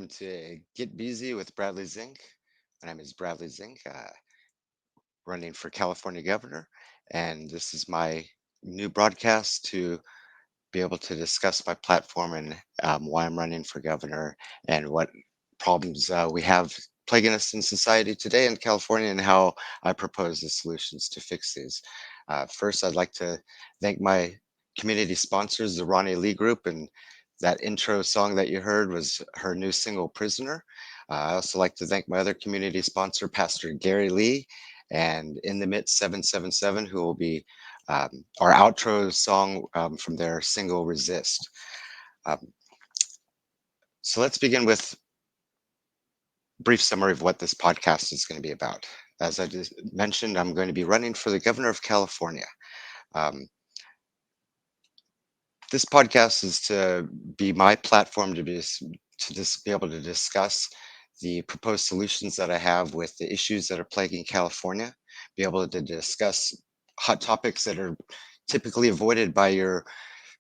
welcome to Get Busy with Bradley Zink. My name is Bradley Zink, running for California governor, and this is my new broadcast to be able to discuss my platform and why I'm running for governor and what problems we have plaguing us in society today in California and how I propose the solutions to fix these. First, I'd like to thank my community sponsors, the Ronnie Lee Group, and that intro song that you heard was her new single, Prisoner. I also like to thank my other community sponsor, Pastor Gary Lee, and In the Midst 777, who will be our outro song from their single Resist. Um, so let's begin with a brief summary of what this podcast is going to be about. As I just mentioned, I'm going to be running for the governor of California. Um, this podcast is to be my platform to just be able to discuss the proposed solutions that I have with the issues that are plaguing California, be able to discuss hot topics that are typically avoided by your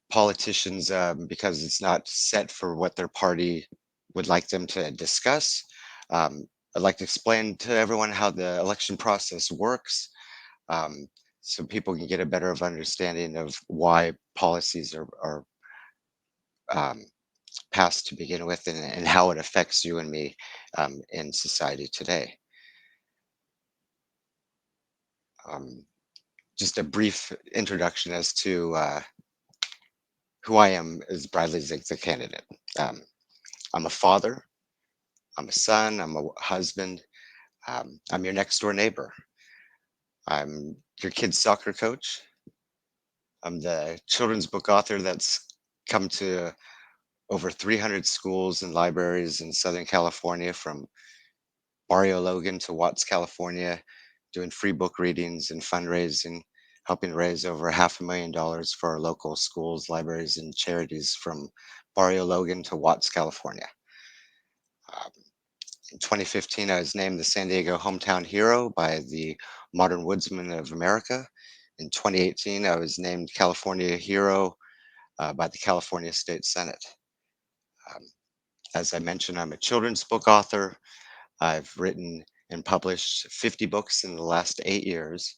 politicians because it's not set for what their party would like them to discuss. Um, I'd like to explain to everyone how the election process works um, so people can get a better of understanding of why policies are um, passed to begin with and how it affects you and me in society today. Um, just a brief introduction as to who I am as Bradley Zink, the candidate. Um, I'm a father, I'm a son, I'm a husband, I'm your next door neighbor. I'm your kid's soccer coach. I'm the children's book author that's come to over 300 schools and libraries in Southern California, from Barrio Logan to Watts, California, doing free book readings and fundraising, helping raise over $500,000 for our local schools, libraries, and charities from Barrio Logan to Watts, California. Um, In 2015, I was named the San Diego Hometown Hero by the Modern Woodsman of America. In 2018, I was named California Hero by the California State Senate. Um, as I mentioned, I'm a children's book author. I've written and published 50 books in the last 8 years,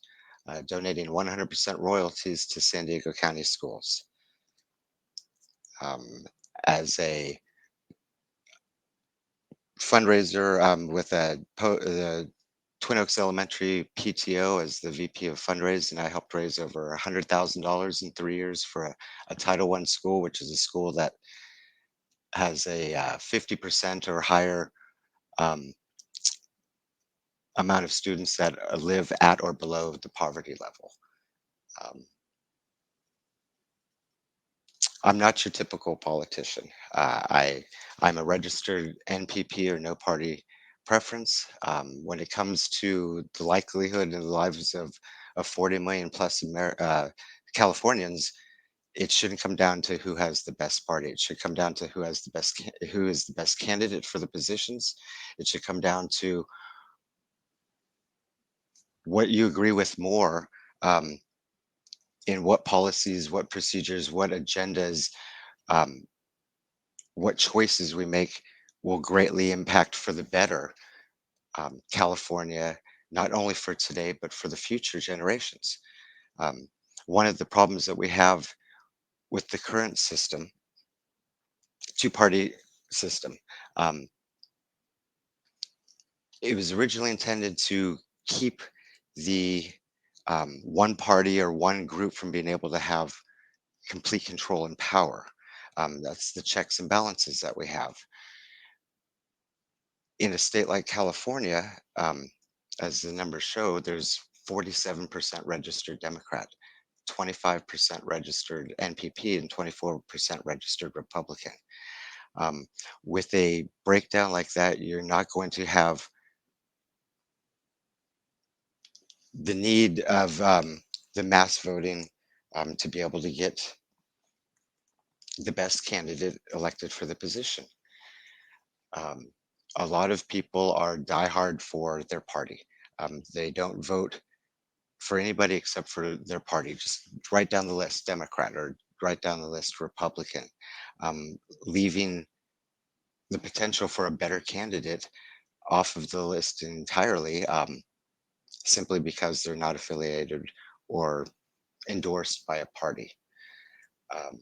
donating 100% royalties to San Diego County schools. Um, as a fundraiser with the Twin Oaks Elementary PTO as the VP of fundraising. I helped raise over $100,000 in 3 years for a Title I school, which is a school that has a 50% or higher um, amount of students that live at or below the poverty level. Um, I'm not your typical politician. I'm a registered NPP or no party preference. When it comes to the likelihood in the lives of 40 million plus Californians, it shouldn't come down to who has the best party. It should come down to who is the best candidate for the positions. It should come down to what you agree with more um, in what policies, what procedures, what agendas, um, what choices we make will greatly impact for the better California, not only for today, but for the future generations. Um, One of the problems that we have with the current system, two-party system, um, it was originally intended to keep the one party or one group from being able to have complete control and power. That's the checks and balances that we have. In a state like California, as the numbers show, there's 47% registered Democrat, 25% registered NPP, and 24% registered Republican. Um, with a breakdown like that, you're not going to have the need of the mass voting to be able to get the best candidate elected for the position. Um, a lot of people are diehard for their party. They don't vote for anybody except for their party. Just write down the list Democrat or write down the list Republican, leaving the potential for a better candidate off of the list entirely, simply because they're not affiliated or endorsed by a party. Um,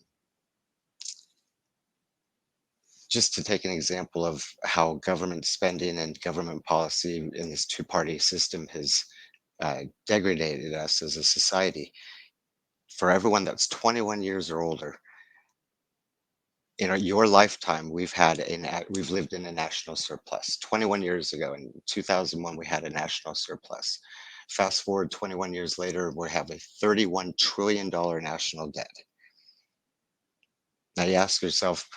just to take an example of how government spending and government policy in this two-party system has degraded us as a society. For everyone that's 21 years or older, in your lifetime, we've lived in a national surplus. 21 years ago, in 2001, we had a national surplus. Fast forward 21 years later, we have a $31 trillion national debt. Now you ask yourself,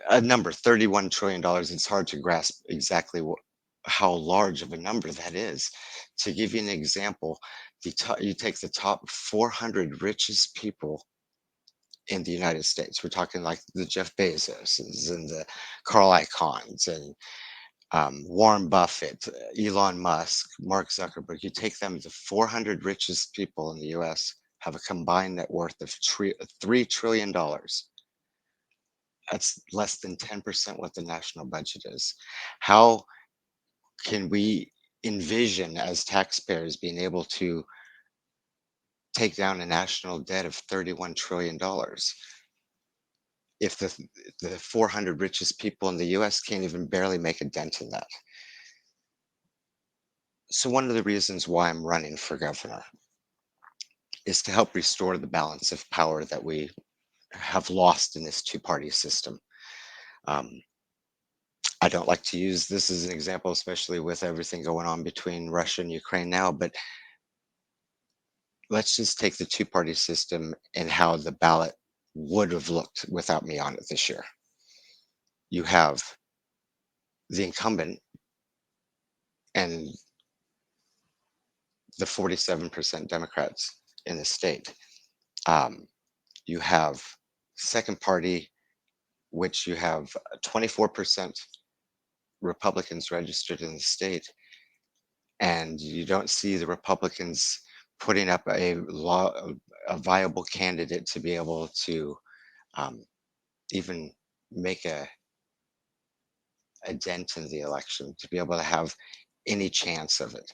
a number, $31 trillion, it's hard to grasp exactly how large of a number that is. To give you an example, you take the top 400 richest people in the United States. We're talking like the Jeff Bezoses and the Carl Icahns and Warren Buffett, Elon Musk, Mark Zuckerberg. You take them, the 400 richest people in the US have a combined net worth of $3 trillion. That's less than 10% what the national budget is. How can we envision as taxpayers being able to take down a national debt of $31 trillion if the 400 richest people in the US can't even barely make a dent in that? So, one of the reasons why I'm running for governor is to help restore the balance of power that we have lost in this two-party system. Um, I don't like to use this as an example, especially with everything going on between Russia and Ukraine now, but let's just take the two-party system and how the ballot would have looked without me on it this year. You have the incumbent and the 47% Democrats in the state. Um, you have second party, which you have 24% Republicans registered in the state, and you don't see the Republicans putting up a viable candidate to be able to um, even make a dent in the election, to be able to have any chance of it.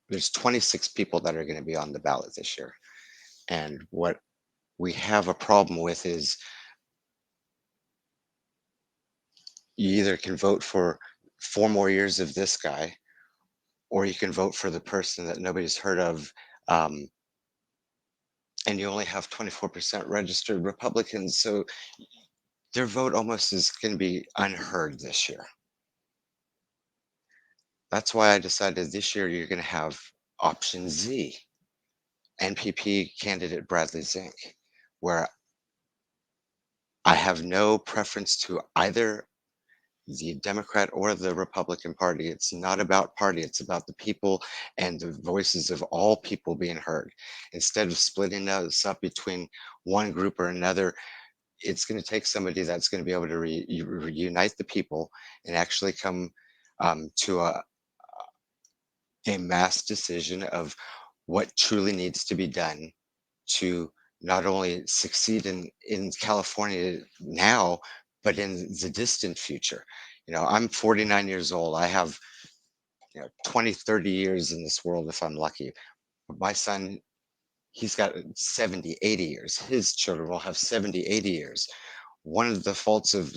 There's 26 people that are going to be on the ballot this year. And what we have a problem with is you either can vote for 4 more years of this guy, or you can vote for the person that nobody's heard of. Um, and you only have 24% registered Republicans. So their vote almost is going to be unheard this year. That's why I decided this year you're going to have option Z, NPP candidate Bradley Zink, where I have no preference to either the Democrat or the Republican Party. It's not about party, it's about the people and the voices of all people being heard. Instead of splitting us up between one group or another, it's going to take somebody that's going to be able to reunite the people and actually come to a mass decision of what truly needs to be done to not only succeed in California now, but in the distant future. I'm 49 years old. I have 20, 30 years in this world if I'm lucky. But my son, he's got 70, 80 years. His children will have 70, 80 years. One of the faults of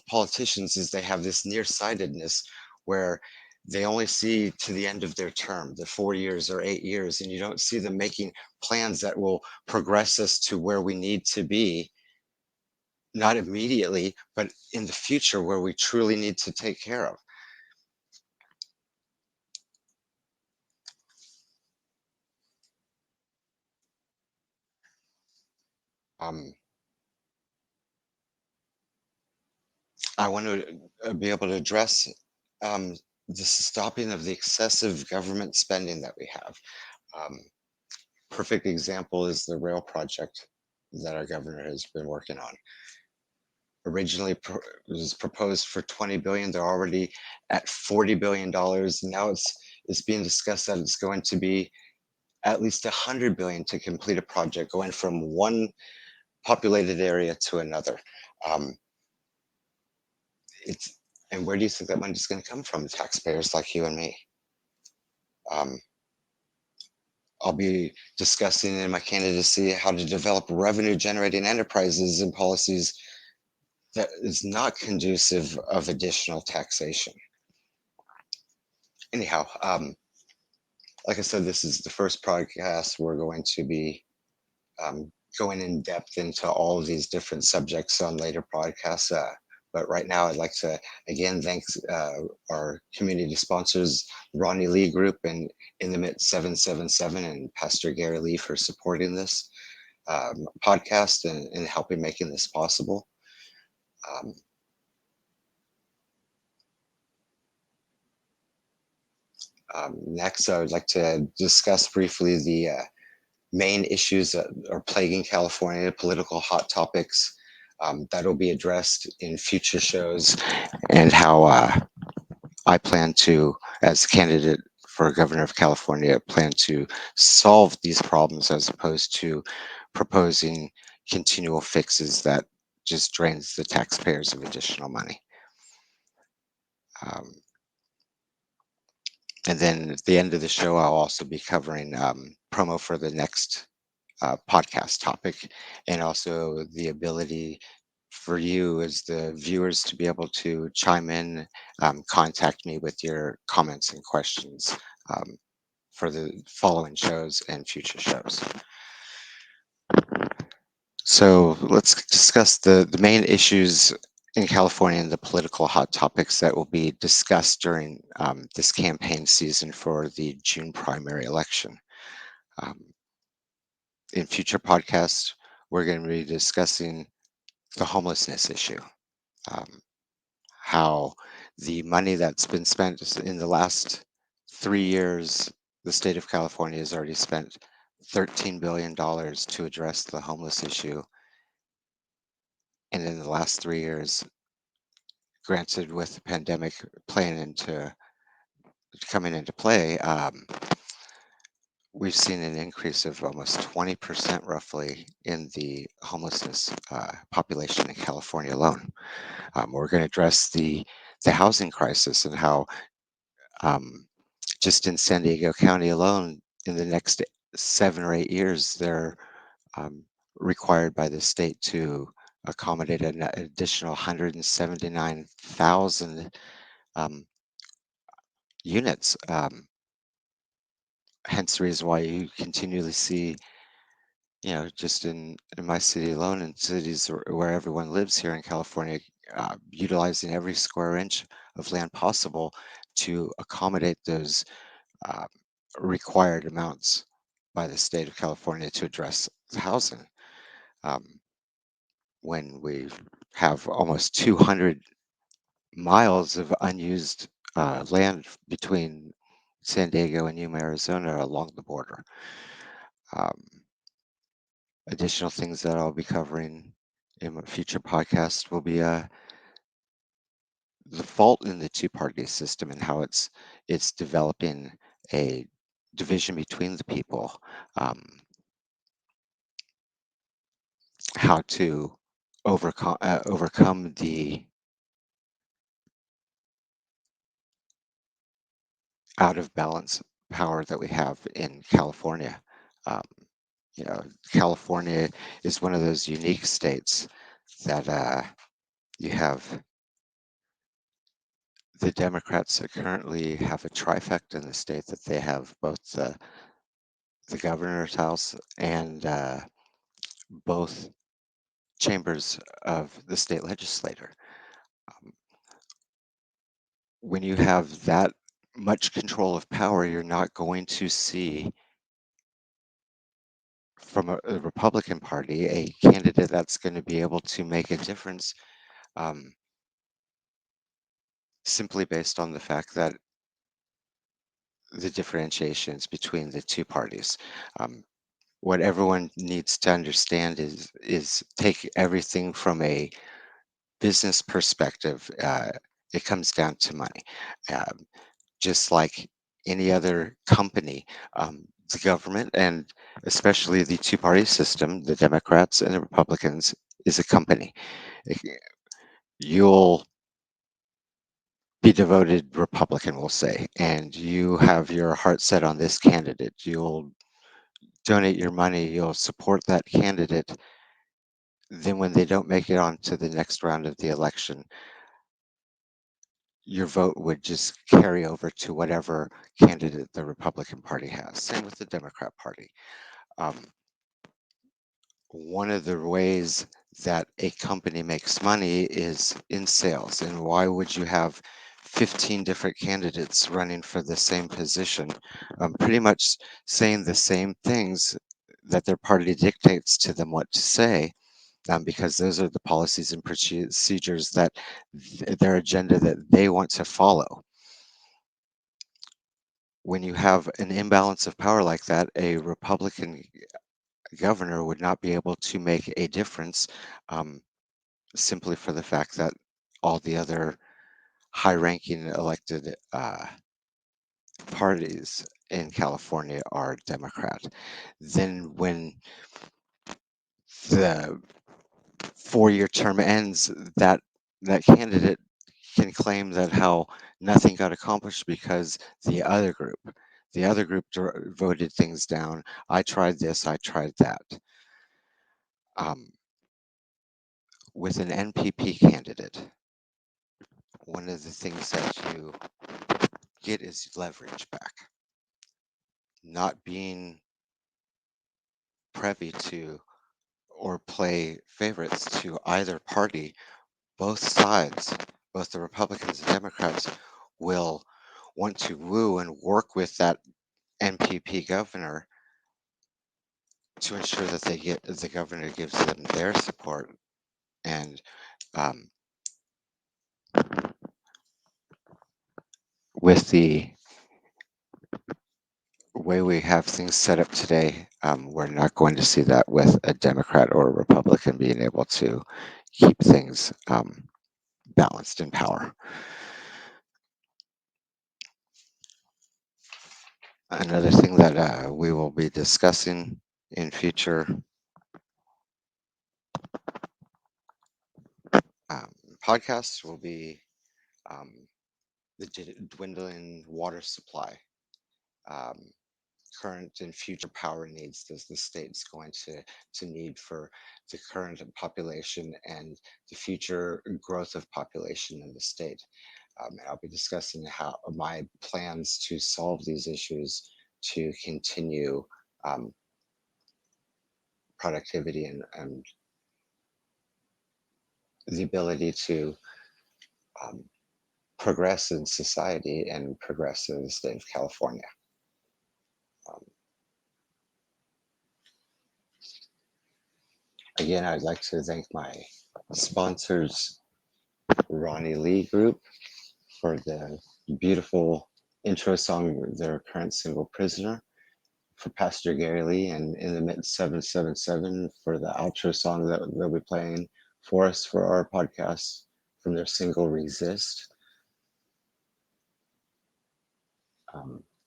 politicians is they have this nearsightedness where they only see to the end of their term, the 4 years or 8 years, and you don't see them making plans that will progress us to where we need to be, not immediately, but in the future where we truly need to take care of. Um, I want to be able to address the stopping of the excessive government spending that we have. Um, Perfect example is the rail project that our governor has been working on. Originally was proposed for 20 billion. They're already at $40 billion. Now it's being discussed that it's going to be at least 100 billion to complete a project, going from one populated area to another. Um, it's and where do you think that money's going to come from? Taxpayers like you and me. Um, I'll be discussing in my candidacy how to develop revenue generating enterprises and policies that is not conducive of additional taxation. Anyhow, like I said, this is the first podcast. We're going to be going in depth into all of these different subjects on later podcasts. But right now, I'd like to again thank our community sponsors, Ronnie Lee Group and In the Mid 777, and Pastor Gary Lee for supporting this podcast and helping making this possible. Um, Next, I would like to discuss briefly the main issues that are plaguing California, political hot topics. That'll be addressed in future shows, and how I plan to, as candidate for governor of California, plan to solve these problems as opposed to proposing continual fixes that just drains the taxpayers of additional money. Um, and then at the end of the show, I'll also be covering promo for the next podcast topic, and also the ability for you as the viewers to be able to chime in, contact me with your comments and questions for the following shows and future shows. So let's discuss the main issues in California and the political hot topics that will be discussed during this campaign season for the June primary election. Um, in future podcasts, we're going to be discussing the homelessness issue, um, how the money that's been spent in the last 3 years, the state of California has already spent $13 billion to address the homeless issue. And in the last 3 years, granted with the pandemic coming into play, we've seen an increase of almost 20% roughly in the homelessness population in California alone. We're going to address the housing crisis and how just in San Diego County alone, in the next 7 or 8 years, they're um, required by the state to accommodate an additional 179,000 um, units. Hence the reason why you continually see, just in my city alone, in cities where everyone lives here in California, utilizing every square inch of land possible to accommodate those uh, required amounts by the state of California to address housing. Um, when we have almost 200 miles of unused land between San Diego and Yuma, Arizona, along the border. Um, Additional things that I'll be covering in my future podcast will be the fault in the two-party system and how it's developing a division between the people. How to overcome the out of balance power that we have in California. Um, California is one of those unique states that you have the Democrats that currently have a trifecta in the state, that they have both the governor's house and both chambers of the state legislature. Um, when you have that much control of power, you're not going to see from a Republican Party a candidate that's going to be able to make a difference, um, simply based on the fact that the differentiations between the two parties. What everyone needs to understand is take everything from a business perspective. It comes down to money. Just like any other company, the government, and especially the two-party system, the Democrats and the Republicans, is a company. You'll be devoted Republican, we'll say, and you have your heart set on this candidate. You'll donate your money, you'll support that candidate. Then when they don't make it on to the next round of the election, your vote would just carry over to whatever candidate the Republican Party has. Same with the Democrat Party. Um, one of the ways that a company makes money is in sales. And why would you have 15 different candidates running for the same position, pretty much saying the same things that their party dictates to them what to say? Because those are the policies and procedures that their agenda that they want to follow. When you have an imbalance of power like that, a Republican governor would not be able to make a difference, simply for the fact that all the other high-ranking elected parties in California are Democrat. Then when the four-year term ends, that candidate can claim that how nothing got accomplished because the other group voted things down. I tried this, I tried that. Um, with an NPP candidate, one of the things that you get is leverage back. Not being privy to or play favorites to either party, both sides, both the Republicans and Democrats, will want to woo and work with that NPP governor to ensure that the governor gives them their support. And um, with the way we have things set up today, we're not going to see that with a Democrat or a Republican being able to keep things balanced in power. Another thing that we will be discussing in future um, podcasts will be um, the dwindling water supply. Um, Current and future power needs does the state's going to need for the current population and the future growth of population in the state. And I'll be discussing how my plans to solve these issues to continue um, productivity and the ability to um, progress in society and progress in the state of California. Um, Again, I'd like to thank my sponsors, Ronnie Lee Group, for the beautiful intro song, their current single Prisoner, for Pastor Gary Lee, and In the Mid 777 for the outro song that they'll be playing for us for our podcast from their single Resist.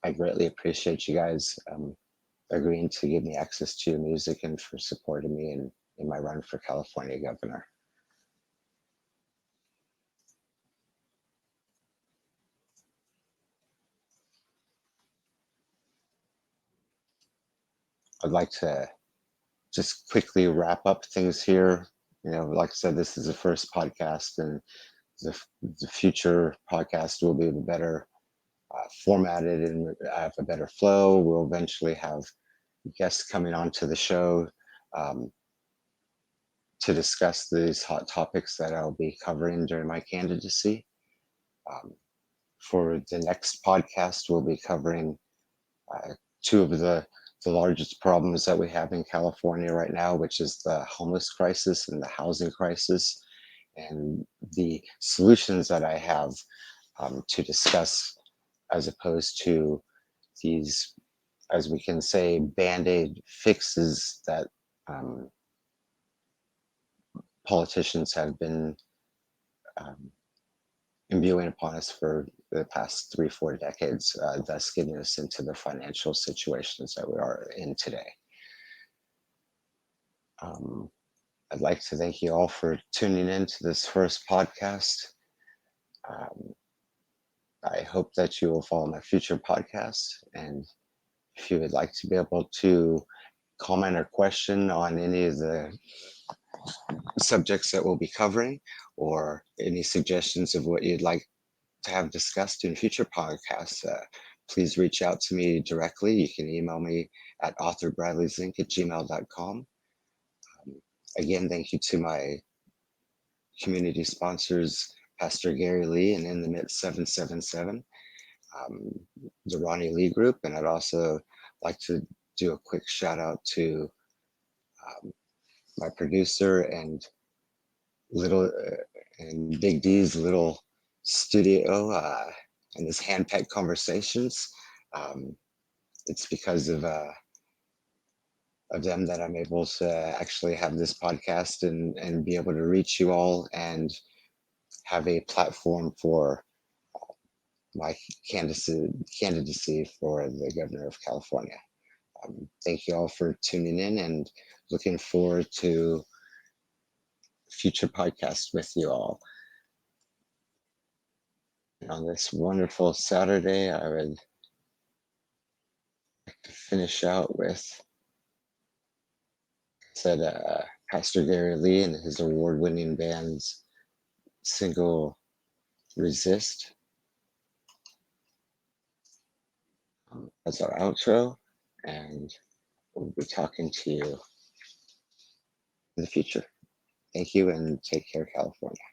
I greatly appreciate you guys agreeing to give me access to your music and for supporting me in my run for California governor. I'd like to just quickly wrap up things here. Like I said, this is the first podcast, and the future podcast will be better formatted and have a better flow. We'll eventually have guests coming onto the show um, to discuss these hot topics that I'll be covering during my candidacy. Um, for the next podcast, we'll be covering two of the largest problems that we have in California right now, which is the homeless crisis and the housing crisis, and the solutions that I have to discuss, as opposed to these, as we can say, band-aid fixes that um, politicians have been um, imbuing upon us for the past 3-4 decades, thus getting us into the financial situations that we are in today. I'd like to thank you all for tuning in to this first podcast. Um, I hope that you will follow my future podcasts. And if you would like to be able to comment or question on any of the subjects that we'll be covering, or any suggestions of what you'd like to have discussed in future podcasts, please reach out to me directly. You can email me at authorbradleyzink@gmail.com. Again, thank you to my community sponsors, Pastor Gary Lee and In the Midst 777, the Ronnie Lee Group. And I'd also like to do a quick shout out to my producer and Big D's little studio and his hand-packed conversations. It's because of them that I'm able to actually have this podcast and be able to reach you all and have a platform for my candidacy for the governor of California. Thank you all for tuning in, and looking forward to future podcasts with you all. And on this wonderful Saturday, I would like to finish out with Pastor Gary Lee and his award-winning band's single "Resist" as our outro, and we'll be talking to you in the future. Thank you, and take care, California.